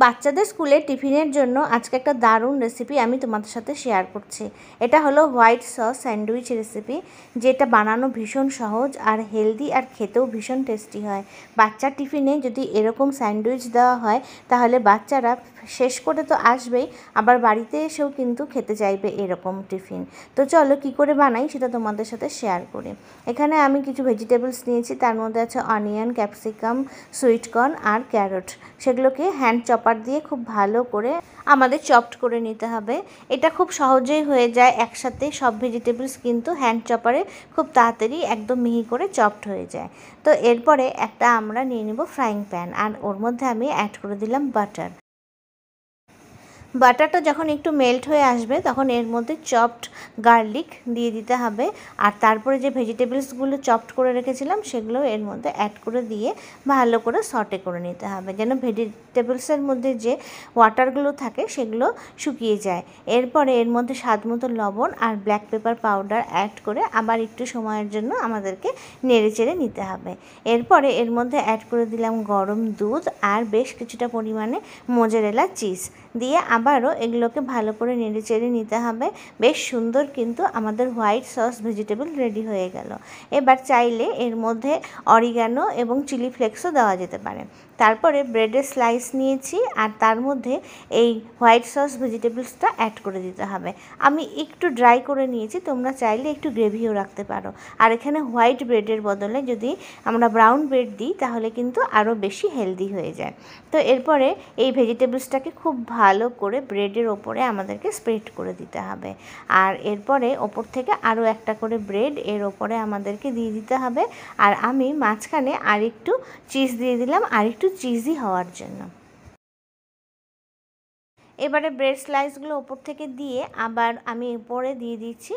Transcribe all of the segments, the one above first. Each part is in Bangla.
বাচ্চাদের স্কুলে টিফিনের জন্য আজকে একটা দারুণ রেসিপি আমি তোমাদের সাথে শেয়ার করছি। এটা হলো হোয়াইট সস স্যান্ডউইচ রেসিপি, যেটা বানানো ভীষণ সহজ আর হেলদি আর খেতেও ভীষণ টেস্টি হয়। বাচ্চার টিফিনে যদি এরকম স্যান্ডউইচ দেওয়া হয় তাহলে বাচ্চারা শেষ করে তো আসবেই, আবার বাড়িতে এসেও কিন্তু খেতে চাইবে এরকম টিফিন। তো চলো কী করে বানাই সেটা তোমাদের সাথে শেয়ার করি। এখানে আমি কিছু ভেজিটেবলস নিয়েছি, তার মধ্যে আছে অনিয়ন, ক্যাপসিকাম, সুইটকর্ন আর ক্যারট। সেগুলোকে হ্যান্ড চপার দিয়ে খুব ভালো করে আমাদের চপড করে নিতে হবে। এটা খুব সহজেই হয়ে যায় একসাথে, সব ভেজিটেবলস কিন্তু হ্যান্ড চপারে খুব তাড়াতাড়ি একদম মিহি করে চপড হয়ে যায়। তো এরপরে একটা আমরা নিয়ে নেব ফ্রাইং প্যান, আর ওর মধ্যে আমি অ্যাড করে দিলাম বাটার। বাটারটা যখন একটু মেল্ট হয়ে আসবে তখন এর মধ্যে চপড গার্লিক দিয়ে দিতে হবে, আর তারপরে যে ভেজিটেবলসগুলো চপড করে রেখেছিলাম সেগুলো এর মধ্যে অ্যাড করে দিয়ে ভালো করে সটে করে নিতে হবে, যেন ভেজিটেবলসের মধ্যে যে ওয়াটারগুলো থাকে সেগুলো শুকিয়ে যায়। এরপরে এর মধ্যে স্বাদ মতো লবণ আর ব্ল্যাক পেপার পাউডার অ্যাড করে আবার একটু সময়ের জন্য আমাদেরকে নেড়ে চেড়ে নিতে হবে। এরপরে এর মধ্যে অ্যাড করে দিলাম গরম দুধ আর বেশ কিছুটা পরিমাণে মোজারেলা চিজ দিয়ে আবারও এগুলোকে ভালো করে নেড়ে চেড়ে নিতে হবে। বেশ সুন্দর কিন্তু আমাদের হোয়াইট সস ভেজিটেবল রেডি হয়ে গেল। এবার চাইলে এর মধ্যে অরিগানো এবং চিলি ফ্লেক্সও দেওয়া যেতে পারে। তারপরে ব্রেডের স্লাইস নিয়েছি আর তার মধ্যে এই হোয়াইট সস ভেজিটেবলসটা অ্যাড করে দিতে হবে। আমি একটু ড্রাই করে নিয়েছি, তোমরা চাইলে একটু গ্রেভিও রাখতে পারো। আর এখানে হোয়াইট ব্রেডের বদলে যদি আমরা ব্রাউন ব্রেড দিই তাহলে কিন্তু আরও বেশি হেলদি হয়ে যায়। তো এরপরে এই ভেজিটেবলসটাকে খুব ভালো করে ব্রেডের ওপরে আমাদেরকে স্প্রেড করে দিতে হবে, আর এরপরে ওপর থেকে আরও একটা করে ব্রেড এর ওপরে আমাদেরকে দিয়ে দিতে হবে। আর আমি মাঝখানে আরেকটু চিজ দিয়ে দিলাম আরেকটু চিজি হওয়ার জন্য। এবারে ব্রেড স্লাইসগুলো ওপর থেকে দিয়ে আবার আমি উপরে দিয়ে দিচ্ছি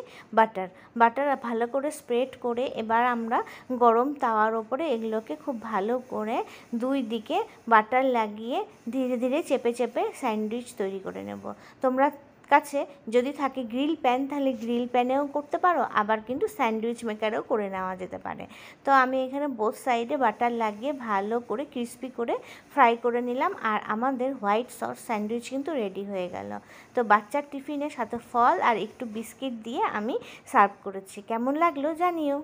বাটার ভালো করে স্প্রেড করে এবার আমরা গরম তাওয়ার ওপরে এগুলোকে খুব ভালো করে দুই দিকে বাটার লাগিয়ে ধীরে ধীরে চেপে চেপে স্যান্ডউইচ তৈরি করে নেব। তোমরা কাছে যদি থাকে গ্রিল প্যান তাহলে গ্রিল প্যানেও করতে পারো, আবার কিন্তু স্যান্ডউইচ মেকারেও করে নেওয়া যেতে পারে। তো আমি এখানে বোথ সাইডে বাটার লাগিয়ে ভালো করে ক্রিস্পি করে ফ্রাই করে নিলাম, আর আমাদের হোয়াইট সস স্যান্ডউইচ কিন্তু রেডি হয়ে গেল। তো বাচ্চার টিফিনের সাথে ফল আর একটু বিস্কিট দিয়ে আমি সার্ভ করেছি। কেমন লাগলো জানিও।